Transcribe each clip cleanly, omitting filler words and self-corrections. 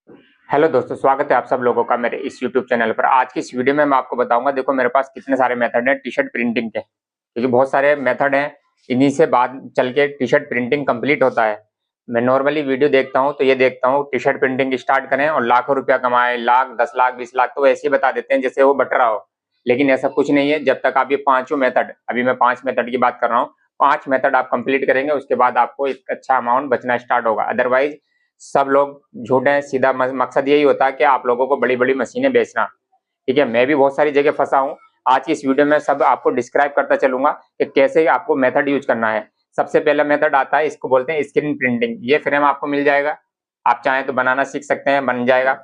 Hello दोस्तों, स्वागत है आप सब लोगों का मेरे इस यूट्यूब चैनल पर। आज की इस वीडियो में मैं आपको बताऊंगा, देखो मेरे पास कितने सारे मेथड हैं टी शर्ट प्रिंटिंग के, क्योंकि बहुत सारे मेथड हैं, इन्हीं से बाद चल के टी शर्ट प्रिंटिंग कंप्लीट होता है। मैं नॉर्मली वीडियो देखता हूं तो ये देखता हूं टी शर्ट प्रिंटिंग स्टार्ट करें और लाखों रुपया कमाएं, लाख 10 लाख 20 लाख, तो ऐसे ही बता देते हैं जैसे वो बट रहा हो। लेकिन ऐसा कुछ नहीं है। जब तक आप ये पांचों मेथड, अभी मैं 5 मेथड की बात कर रहा हूँ, 5 मेथड आप कंप्लीट करेंगे उसके बाद आपको एक अच्छा अमाउंट बचना स्टार्ट होगा। अदरवाइज सब लोग झूठ हैं, सीधा मकसद यही होता है कि आप लोगों को बड़ी बड़ी मशीनें बेचना। ठीक है, मैं भी बहुत सारी जगह फंसा हूँ। आज की इस वीडियो में सब आपको डिस्क्राइब करता चलूंगा कि कैसे आपको मेथड यूज करना है। सबसे पहला मेथड आता है, इसको बोलते हैं स्क्रीन प्रिंटिंग। ये फ्रेम आपको मिल जाएगा, आप चाहें तो बनाना सीख सकते हैं, बन जाएगा।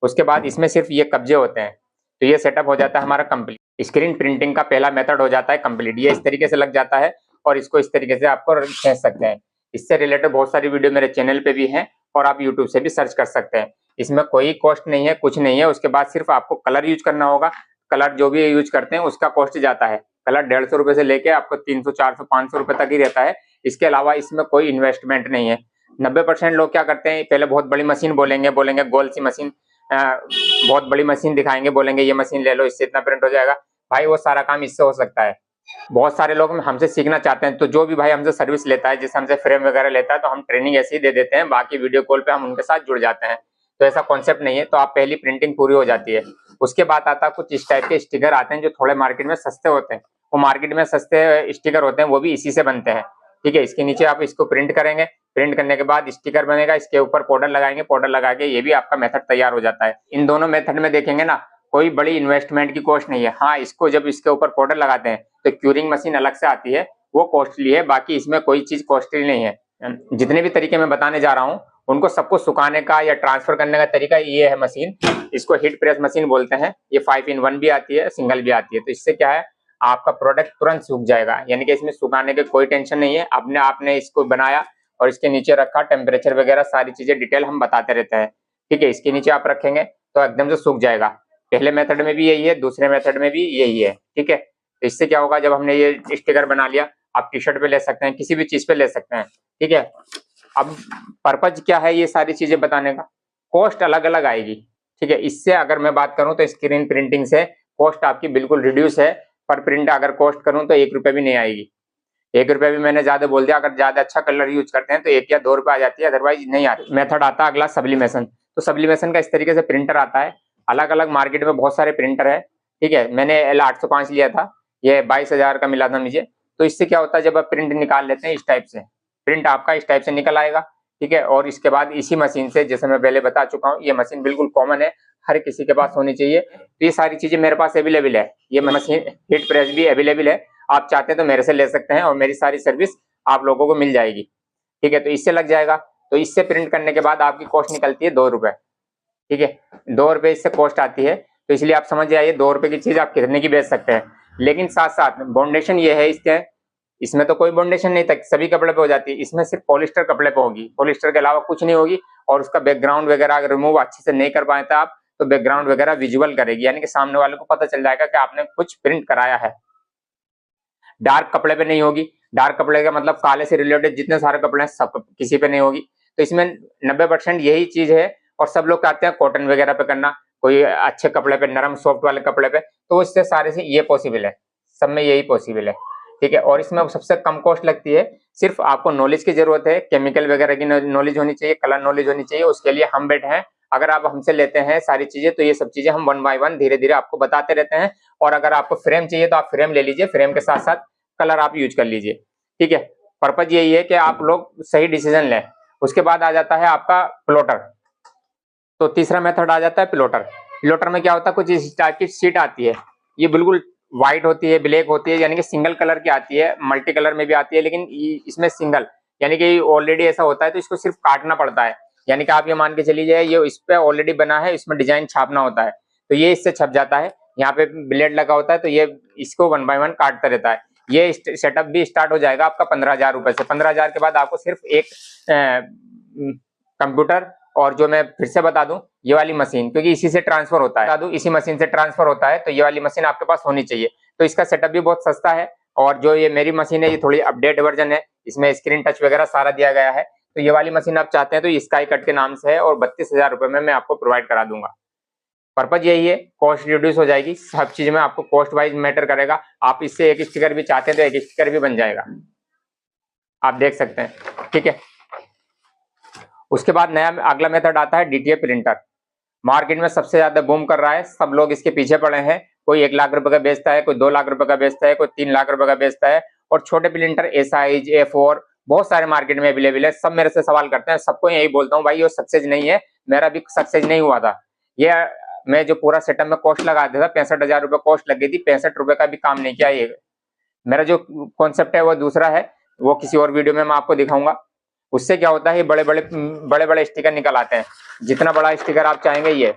उसके बाद इसमें सिर्फ ये कब्जे होते हैं, तो ये सेटअप हो जाता है हमारा कंप्लीट। स्क्रीन प्रिंटिंग का पहला मेथड हो जाता है कंप्लीट। ये इस तरीके से लग जाता है और इसको इस तरीके से आपको खींच सकते हैं। इससे रिलेटेड बहुत सारी वीडियो मेरे चैनल पे भी हैं और आप यूट्यूब से भी सर्च कर सकते हैं। इसमें कोई कॉस्ट नहीं है, कुछ नहीं है। उसके बाद सिर्फ आपको कलर यूज करना होगा। कलर जो भी यूज करते हैं उसका कॉस्ट जाता है। कलर 150 रुपए से लेके आपको 300 400 500 रुपए तक ही रहता है। इसके अलावा इसमें कोई इन्वेस्टमेंट नहीं है। 90% लोग क्या करते हैं, पहले बहुत बड़ी मशीन बोलेंगे, गोल सी मशीन, बहुत बड़ी मशीन दिखाएंगे, बोलेंगे ये मशीन ले लो, इससे इतना प्रिंट हो जाएगा। भाई वो सारा काम इससे हो सकता है। बहुत सारे लोग हमसे सीखना चाहते हैं, तो जो भी भाई हमसे सर्विस लेता है, जैसे हमसे फ्रेम वगैरह लेता है, तो हम ट्रेनिंग ऐसे ही दे देते हैं, बाकी वीडियो कॉल पे हम उनके साथ जुड़ जाते हैं। तो ऐसा कॉन्सेप्ट नहीं है। तो आप पहली प्रिंटिंग पूरी हो जाती है। उसके बाद आता है कुछ इस टाइप के स्टिकर आते हैं जो थोड़े मार्केट में सस्ते होते हैं। वो मार्केट में सस्ते स्टिकर होते हैं, वो भी इसी से बनते हैं। ठीक है, इसके नीचे आप इसको प्रिंट करेंगे, प्रिंट करने के बाद स्टिकर बनेगा, इसके ऊपर पाउडर लगाएंगे, पाउडर लगा के ये भी आपका मेथड तैयार हो जाता है। इन दोनों मेथड में देखेंगे ना, कोई बड़ी इन्वेस्टमेंट की कॉस्ट नहीं है। हाँ, इसको जब इसके ऊपर पाउडर लगाते हैं तो क्यूरिंग मशीन अलग से आती है, वो कॉस्टली है, बाकी इसमें कोई चीज कॉस्टली नहीं है। जितने भी तरीके मैं बताने जा रहा हूँ उनको सबको सुखाने का या ट्रांसफर करने का तरीका ये है मशीन। इसको हीट प्रेस मशीन बोलते हैं। ये 5 in 1 भी आती है, सिंगल भी आती है। तो इससे क्या है, आपका प्रोडक्ट तुरंत सूख जाएगा, यानी कि इसमें सुखाने की कोई टेंशन नहीं है। आपने इसको बनाया और इसके नीचे रखा, टेम्परेचर वगैरह सारी चीजें डिटेल हम बताते रहते हैं। ठीक है, इसके नीचे आप रखेंगे तो एकदम से सूख जाएगा। पहले मेथड में भी यही है, दूसरे मेथड में भी यही है। ठीक है, तो इससे क्या होगा, जब हमने ये स्टिकर बना लिया, आप टी शर्ट पे ले सकते हैं, किसी भी चीज पे ले सकते हैं। ठीक है, अब पर्पज क्या है ये सारी चीजें बताने का, कॉस्ट अलग अलग आएगी। ठीक है, इससे अगर मैं बात करूं तो स्क्रीन प्रिंटिंग से कॉस्ट आपकी बिल्कुल रिड्यूस है। पर प्रिंट अगर कॉस्ट करूं तो 1 रुपए भी नहीं आएगी। 1 रुपए भी मैंने ज्यादा बोल दिया। अगर ज्यादा अच्छा कलर यूज करते हैं तो 1 या 2 रुपए आ जाती है, अदरवाइज नहीं आती। मेथड आता है अगला सब्लिमेशन। तो सब्लिमेशन का इस तरीके से प्रिंटर आता है। अलग अलग मार्केट में बहुत सारे प्रिंटर है। ठीक है, मैंने L805 लिया था, ये 22,000 का मिला था मुझे। तो इससे क्या होता है, जब आप प्रिंट निकाल लेते हैं इस टाइप से, प्रिंट आपका इस टाइप से निकल आएगा। ठीक है, और इसके बाद इसी मशीन से, जैसे मैं पहले बता चुका हूँ, ये मशीन बिल्कुल कॉमन है, हर किसी के पास होनी चाहिए। तो ये सारी चीजें मेरे पास अवेलेबल है। ये मशीन हीट प्रेस भी अवेलेबल है। आप चाहते हैं तो मेरे से ले सकते हैं और मेरी सारी सर्विस आप लोगों को मिल जाएगी। ठीक है, तो इससे लग जाएगा। तो इससे प्रिंट करने के बाद आपकी कॉस्ट निकलती है 2 रुपए। ठीक है, 2 रुपए इससे कॉस्ट आती है। तो इसलिए आप समझ जाइए 2 रुपए की चीज आप कितने की बेच सकते हैं। लेकिन साथ साथ बाउंडेशन ये है इसके, इसमें तो कोई बाउंडेशन नहीं तक सभी कपड़े पे हो जाती है। इसमें सिर्फ पॉलिस्टर कपड़े पे होगी, पॉलिस्टर के अलावा कुछ नहीं होगी। और उसका बैकग्राउंड वगैरह अगर रिमूव अच्छे से नहीं कर पाए तो आप, तो बैकग्राउंड वगैरह विजुअल करेगी, यानी कि सामने वाले को पता चल जाएगा कि आपने कुछ प्रिंट कराया है। डार्क कपड़े पे नहीं होगी। डार्क कपड़े का मतलब काले से रिलेटेड जितने सारे कपड़े हैं सब किसी पे नहीं होगी। तो इसमें 90% यही चीज है। और सब लोग कहते हैं कॉटन वगैरह पे करना, कोई अच्छे कपड़े पे, नरम सॉफ्ट वाले कपड़े पे, तो इससे सारे से ये पॉसिबल है, सब में यही पॉसिबल है। ठीक है, और इसमें सबसे कम कॉस्ट लगती है। सिर्फ आपको नॉलेज की जरूरत है, केमिकल वगैरह की नॉलेज होनी चाहिए, कलर नॉलेज होनी चाहिए, उसके लिए हम बैठे हैं। अगर आप हमसे लेते हैं सारी चीजें तो ये सब चीजें हम 1 by 1 धीरे धीरे आपको बताते रहते हैं। और अगर आपको फ्रेम चाहिए तो आप फ्रेम ले लीजिए, फ्रेम के साथ साथ कलर आप यूज कर लीजिए। ठीक है, पर्पज यही है कि आप लोग सही डिसीजन लें। उसके बाद आ जाता है आपका प्लॉटर। तो तीसरा मेथड आ जाता है प्लॉटर। प्लॉटर में क्या होता है, कुछ इस टाइप की शीट आती है। ये बिल्कुल व्हाइट होती है, ब्लैक होती है, यानी कि सिंगल कलर की आती है, मल्टी कलर में भी आती है, लेकिन इसमें सिंगल, यानी कि ऑलरेडी ऐसा होता है तो इसको सिर्फ काटना पड़ता है। यानी कि आप ये मान के चलिए जाए, ये इस पे ऑलरेडी बना है, इसमें डिजाइन छापना होता है, तो ये इससे छप जाता है। यहाँ पे ब्लेड लगा होता है, तो ये इसको 1 by 1 काटता रहता है। ये सेटअप भी स्टार्ट हो जाएगा आपका 15,000 रुपए से। 15,000 के बाद आपको सिर्फ एक कंप्यूटर, और जो मैं फिर से बता दूं, ये वाली मशीन, क्योंकि इसी से ट्रांसफर होता है, बता दूं इसी मशीन से ट्रांसफर होता है, तो ये वाली मशीन आपके पास होनी चाहिए। तो इसका सेटअप भी बहुत सस्ता है। और जो ये मेरी मशीन है, ये थोड़ी अपडेट वर्जन है, इसमें स्क्रीन टच वगैरह सारा दिया गया है। तो ये वाली मशीन आप चाहते हैं तो स्काई कट के नाम से है और 32,000 रुपए में मैं आपको प्रोवाइड करा दूंगा। पर्पज यही है, कॉस्ट रिड्यूस हो जाएगी, सब चीज में आपको कॉस्ट वाइज मैटर करेगा। आप इससे एक स्टिकर भी चाहते हैं तो एक स्टिकर भी बन जाएगा, आप देख सकते हैं, ठीक है। उसके बाद नया अगला मेथड आता है डीटीएफ प्रिंटर। मार्केट में सबसे ज्यादा बूम कर रहा है, सब लोग इसके पीछे पड़े हैं। कोई 1 लाख रुपए का बेचता है, कोई 2 लाख रुपए का बेचता है, कोई 3 लाख रुपए का बेचता है। और छोटे प्रिंटर एसाइज, A4 बहुत सारे मार्केट में अवेलेबल है। सब मेरे से सवाल करते हैं, सबको यही बोलता हूँ, भाई ये सक्सेस नहीं है, मेरा भी सक्सेस नहीं हुआ था। ये मैं जो पूरा सेटअप में कॉस्ट लगा दिया था, 65,000 रुपए कॉस्ट लगी थी, 65 रुपए का भी काम नहीं किया। ये मेरा जो कॉन्सेप्ट है वो दूसरा है, वो किसी और वीडियो में मैं आपको दिखाऊंगा। उससे क्या होता है, बड़े बड़े स्टिकर निकल आते हैं। जितना बड़ा स्टिकर आप चाहेंगे, ये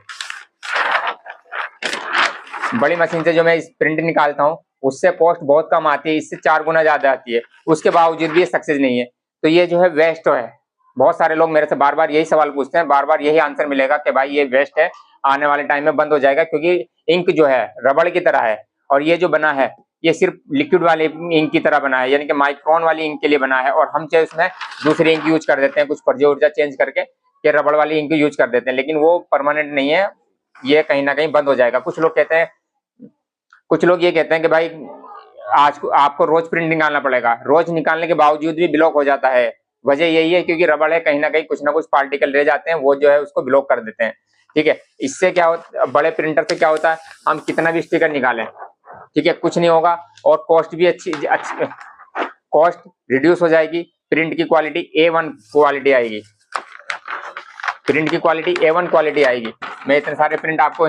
बड़ी मशीन से जो मैं प्रिंट निकालता हूँ उससे कॉस्ट बहुत कम आती है, इससे 4 गुना ज्यादा आती है, उसके बावजूद भी ये सक्सेस नहीं है। तो ये जो है वेस्ट है। बहुत सारे लोग मेरे से बार बार यही सवाल पूछते हैं, बार बार यही आंसर मिलेगा कि भाई ये वेस्ट है, आने वाले टाइम में बंद हो जाएगा, क्योंकि इंक जो है रबड़ की तरह है और ये जो बना है ये सिर्फ लिक्विड वाली इंक की तरह बना है, यानी कि माइक्रोन वाली इंक के लिए बना है। और हम चाहे उसमें दूसरी इंक यूज कर देते हैं, कुछ फर्जी ऊर्जा चेंज करके ये रबड़ वाली इंक यूज कर देते हैं, लेकिन वो परमानेंट नहीं है, ये कहीं ना कहीं बंद हो जाएगा। कुछ लोग ये कहते हैं कि भाई आज आपको रोज प्रिंट निकालना पड़ेगा, रोज निकालने के बावजूद भी ब्लॉक हो जाता है। वजह यही है क्योंकि रबड़ है, कहीं ना कहीं कुछ ना कुछ पार्टिकल रह जाते हैं, वो जो है उसको ब्लॉक कर देते हैं, ठीक है। इससे क्या होता, बड़े प्रिंटर से क्या होता है, हम कितना भी स्टिकर निकालें, ठीक है, कुछ नहीं होगा और कॉस्ट भी अच्छी कॉस्ट रिड्यूस हो जाएगी। प्रिंट की क्वालिटी A1 क्वालिटी आएगी, प्रिंट की क्वालिटी A1 क्वालिटी आएगी। मैं इतने सारे प्रिंट आपको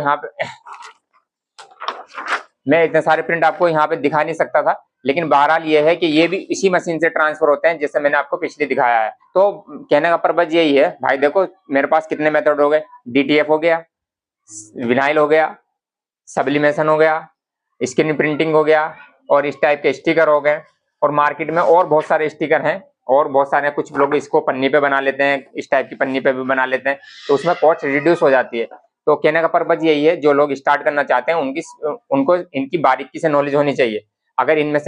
यहाँ पे दिखा नहीं सकता था, लेकिन बहरहाल ये है कि ये भी इसी मशीन से ट्रांसफर होते हैं जैसे मैंने आपको पिछले दिखाया है। तो कहने का पर्पज यही है, भाई देखो मेरे पास कितने मेथड हो गए, DTF हो गया, विनाइल हो गया, सब्लिमेशन हो गया, स्क्रीन प्रिंटिंग हो गया और इस टाइप के स्टिकर हो गए। और मार्केट में और बहुत सारे स्टिकर हैं और बहुत सारे, कुछ लोग इसको पन्नी पे बना लेते हैं, इस टाइप की पन्नी पे भी बना लेते हैं, तो उसमें कॉस्ट रिड्यूस हो जाती है। तो कहने का पर्पज यही है, जो लोग स्टार्ट करना चाहते हैं उनको इनकी बारीकी से नॉलेज होनी चाहिए। अगर इनमें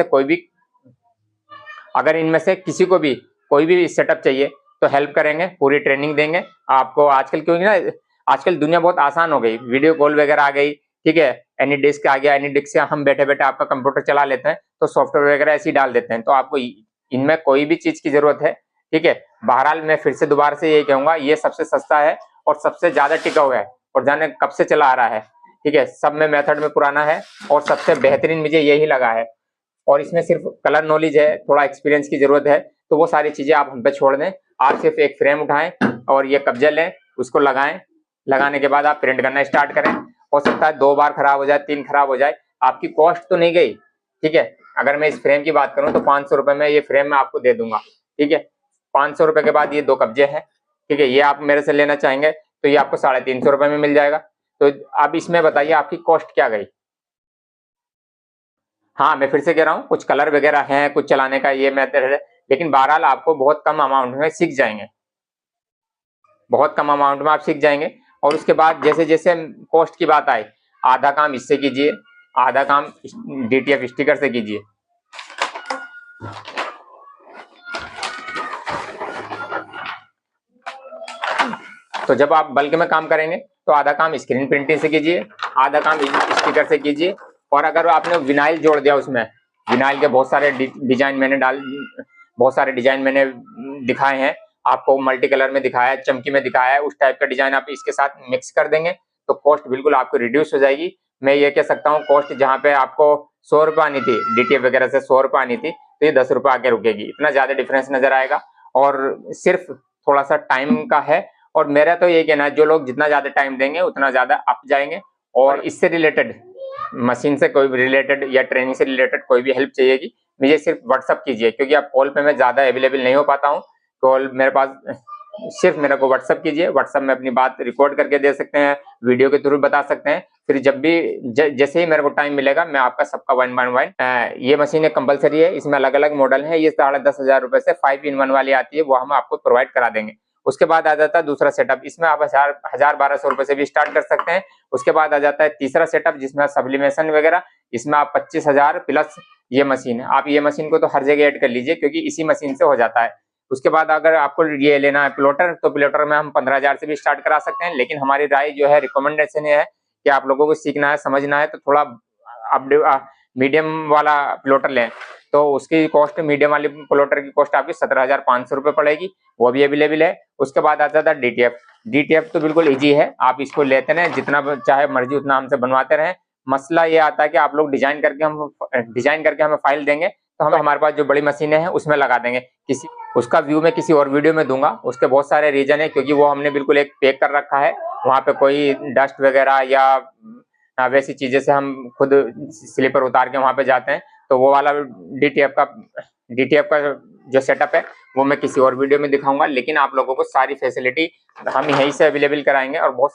से किसी को भी कोई भी सेटअप चाहिए तो हेल्प करेंगे, पूरी ट्रेनिंग देंगे आपको। आजकल क्योंकि ना आजकल दुनिया बहुत आसान हो गई, वीडियो कॉल वगैरह आ गई, ठीक है, एनी डिस्क आ गया, एनी डिस्क से हम बैठे बैठे आपका कंप्यूटर चला लेते हैं, तो सॉफ्टवेयर वगैरह ऐसे ही डाल देते हैं। तो आपको इनमें कोई भी चीज की जरूरत है, ठीक है। बहरहाल मैं फिर से दोबारा से यही कहूंगा, ये सबसे सस्ता है और सबसे ज्यादा टिकाऊ है और जाने कब से चला आ रहा है, ठीक है, सब में मेथड में पुराना है और सबसे बेहतरीन मुझे यही लगा है। और इसमें सिर्फ कलर नॉलेज है, थोड़ा एक्सपीरियंस की जरूरत है, तो वो सारी चीजें आप हम पे छोड़ दें। आप सिर्फ एक फ्रेम उठाएं और ये कब्जा लें, उसको लगाएं, लगाने के बाद आप प्रिंट करना स्टार्ट करें। हो सकता है 2 बार खराब हो जाए, 3 खराब हो जाए, आपकी कॉस्ट तो नहीं गई, ठीक है। अगर मैं इस फ्रेम की बात करूं तो 500 रुपए में ये फ्रेम मैं आपको दे दूंगा, ठीक है। 500 रुपए के बाद ये 2 कब्जे हैं, ठीक है, ये आप मेरे से लेना चाहेंगे तो ये आपको 350 रुपए में मिल जाएगा। तो अब इसमें बताइए आपकी कॉस्ट क्या गई। हाँ, मैं फिर से कह रहा हूँ, कुछ कलर वगैरह हैं, कुछ चलाने का ये मेथड है, लेकिन बहरहाल आपको बहुत कम अमाउंट में सीख जाएंगे, बहुत कम अमाउंट में आप सीख जाएंगे। और उसके बाद जैसे जैसे कॉस्ट की बात आए, आधा काम इससे कीजिए, आधा काम DTF स्टिकर से कीजिए। तो जब आप बल्क में काम करेंगे तो आधा काम स्क्रीन प्रिंटिंग से कीजिए, आधा काम स्टिकर से कीजिए। और अगर आपने विनाइल जोड़ दिया, उसमें विनाइल के बहुत सारे डिजाइन मैंने दिखाए हैं आपको, मल्टी कलर में दिखाया है, चमकी में दिखाया है, उस टाइप का डिजाइन आप इसके साथ मिक्स कर देंगे तो कॉस्ट बिल्कुल आपको रिड्यूस हो जाएगी। मैं ये कह सकता हूँ, कॉस्ट जहाँ पे आपको 100 रुपये आनी थी, DTF वगैरह से 100 रुपये आनी थी, तो ये 10 रुपये आके रुकेगी, इतना ज्यादा डिफरेंस नजर आएगा। और सिर्फ थोड़ा सा टाइम का है, और मेरा तो ये कहना है, जो लोग जितना ज्यादा टाइम देंगे उतना ज्यादा अप जाएंगे। और इससे रिलेटेड, मशीन से कोई भी रिलेटेड या ट्रेनिंग से रिलेटेड कोई भी हेल्प चाहिएगी, मुझे सिर्फ व्हाट्सअप कीजिए, क्योंकि आप कॉल पे मैं ज्यादा अवेलेबल नहीं हो पाता हूँ। कॉल मेरे पास, सिर्फ मेरे को व्हाट्सअप कीजिए, व्हाट्सअप में अपनी बात रिकॉर्ड करके दे सकते हैं, वीडियो के थ्रू बता सकते हैं। फिर जब भी जैसे ही मेरे को टाइम मिलेगा मैं आपका सबका 1 बाय 1 ये मशीन कंपलसरी है, इसमें अलग अलग मॉडल है, ये 10,500 रुपए से 5-in-1 वाली आती है, वो हम आपको प्रोवाइड करा देंगे। उसके बाद आ जाता है दूसरा सेटअप, इसमें आप 1,000-1,200 रुपए से भी स्टार्ट कर सकते हैं। उसके बाद आ जाता है तीसरा सेटअप, जिसमें सब्लिमेशन वगैरह, इसमें आप 25,000 प्लस ये मशीन है। आप ये मशीन को तो हर जगह ऐड कर लीजिए, क्योंकि इसी मशीन से हो जाता है। उसके बाद अगर आपको ये लेना है प्लॉटर, तो प्लॉटर में हम 15,000 से भी स्टार्ट करा सकते हैं। लेकिन हमारी राय जो है, रिकमेंडेशन है कि आप लोगों को सीखना है, समझना है, तो थोड़ा मीडियम वाला प्लॉटर लें। तो उसकी कॉस्ट, मीडियम वाली प्लॉटर की कॉस्ट आपकी 17,500 रुपये पड़ेगी, वो भी अवेलेबल है। उसके बाद आता था डीटीएफ। डीटीएफ तो बिल्कुल इजी है, आप इसको लेते रहें, जितना चाहे मर्जी उतना हमसे बनवाते रहें। मसला ये आता है कि आप लोग डिजाइन करके हमें फाइल देंगे, तो हम हमारे पास जो बड़ी मशीनें हैं उसमें लगा देंगे। किसी उसका व्यू मैं किसी और वीडियो में दूंगा। उसके बहुत सारे रीजन है, क्योंकि वो हमने बिल्कुल एक पैक कर रखा है, वहां पे कोई डस्ट वगैरह या वैसी चीजें से हम खुद स्लीपर उतार के वहां पे जाते हैं। तो वो वाला डीटीएफ का जो सेटअप है वो मैं किसी और वीडियो में दिखाऊंगा। लेकिन आप लोगों को सारी फैसिलिटी हम यहीं से अवेलेबल कराएंगे। और बहुत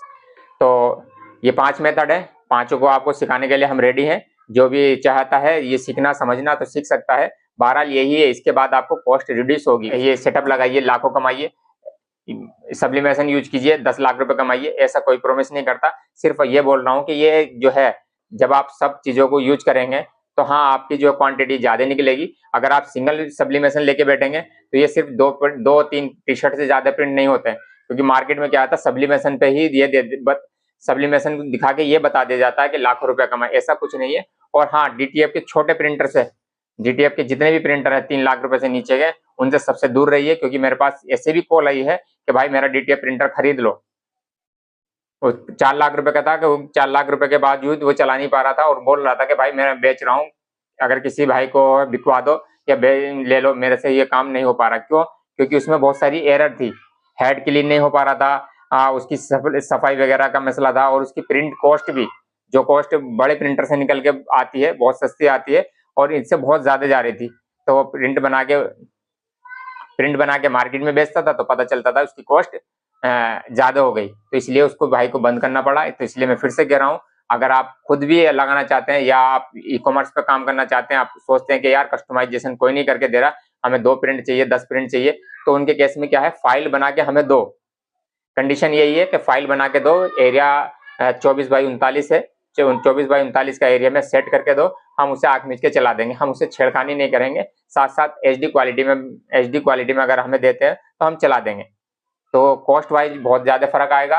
तो ये 5 मेथड है, पांचों को आपको सिखाने के लिए हम रेडी हैं। जो भी चाहता है ये सीखना समझना तो सीख सकता है। बहरहाल यही है, इसके बाद आपको कॉस्ट रिड्यूस होगी। ये सेटअप लगाइए, लाखों कमाइए, सब्लिमेशन यूज कीजिए, 10 लाख रुपए कमाइए, ऐसा कोई प्रॉमिस नहीं करता। सिर्फ ये बोल रहा हूँ कि ये जो है, जब आप सब चीजों को यूज करेंगे तो हाँ, आपकी जो क्वांटिटी ज्यादा निकलेगी। अगर आप सिंगल सब्लिमेशन लेके बैठेंगे तो ये सिर्फ 2-3 टी शर्ट से ज्यादा प्रिंट नहीं होते हैं। क्योंकि मार्केट में क्या आता है, सब्लिमेशन पे ही सब्लिमेशन दिखा के ये बता दिया जाता है कि लाखों रुपया कमाए, ऐसा कुछ नहीं है। और हाँ, डीटीएफ के छोटे प्रिंटर से, डीटीएफ के जितने भी प्रिंटर है 3 लाख रुपए से नीचे के, उनसे सबसे दूर रहिए। क्योंकि मेरे पास ऐसे भी कॉल आई है कि भाई मेरा डीटीएफ प्रिंटर खरीद लो। वो 4 लाख रुपए का था, कि वो 4 लाख रुपए के बावजूद वो चला नहीं पा रहा था और बोल रहा था कि भाई मैं बेच रहा हूँ, अगर किसी भाई को बिकवा दो या ले लो, मेरे से ये काम नहीं हो पा रहा। क्यों? क्योंकि उसमें बहुत सारी एरर थी, हेड क्लीन नहीं हो पा रहा था, उसकी सफाई वगैरह का मसला था, और उसकी प्रिंट कॉस्ट भी, जो कॉस्ट बड़े प्रिंटर से निकल के आती है बहुत सस्ती आती है, और इनसे बहुत ज्यादा जा रही थी। तो वो प्रिंट बना के मार्केट में बेचता था, तो पता चलता था उसकी कॉस्ट ज्यादा हो गई। तो इसलिए उसको भाई को बंद करना पड़ा। तो इसलिए मैं फिर से कह रहा हूँ, अगर आप खुद भी लगाना चाहते हैं या आप ई कॉमर्स पे काम करना चाहते हैं, आप सोचते हैं कि यार कस्टमाइजेशन कोई नहीं करके दे रहा, हमें 2 प्रिंट चाहिए, 10 प्रिंट चाहिए, तो उनके केस में क्या है, फाइल बना के हमें दो। कंडीशन यही है कि फाइल बना के दो, एरिया 24x39 है, 24x39 का एरिया में सेट करके दो, हम उसे आंख मीच के चला देंगे, हम उसे छेड़खानी नहीं करेंगे। साथ साथ एचडी क्वालिटी में अगर हमें देते हैं तो हम चला देंगे। तो कॉस्ट वाइज बहुत ज्यादा फर्क आएगा।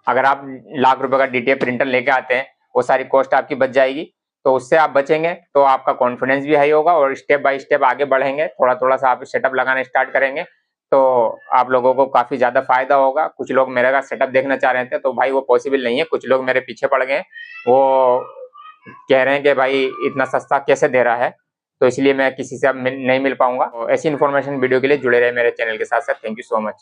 अगर आप लाख रुपए का डीटीएफ प्रिंटर लेके आते हैं, वो सारी कॉस्ट आपकी बच जाएगी। तो उससे आप बचेंगे तो आपका कॉन्फिडेंस भी हाई होगा, और स्टेप बाय स्टेप आगे बढ़ेंगे। थोड़ा थोड़ा सा आप सेटअप लगाना स्टार्ट करेंगे तो आप लोगों को काफी ज्यादा फायदा होगा। कुछ लोग मेरे का सेटअप देखना चाह रहे थे, तो भाई वो पॉसिबल नहीं है। कुछ लोग मेरे पीछे पड़ गए, वो कह रहे हैं कि भाई इतना सस्ता कैसे दे रहा है, तो इसलिए मैं किसी से अब नहीं मिल पाऊंगा। तो ऐसी इन्फॉर्मेशन वीडियो के लिए जुड़े रहे मेरे चैनल के साथ साथ। Thank you so much.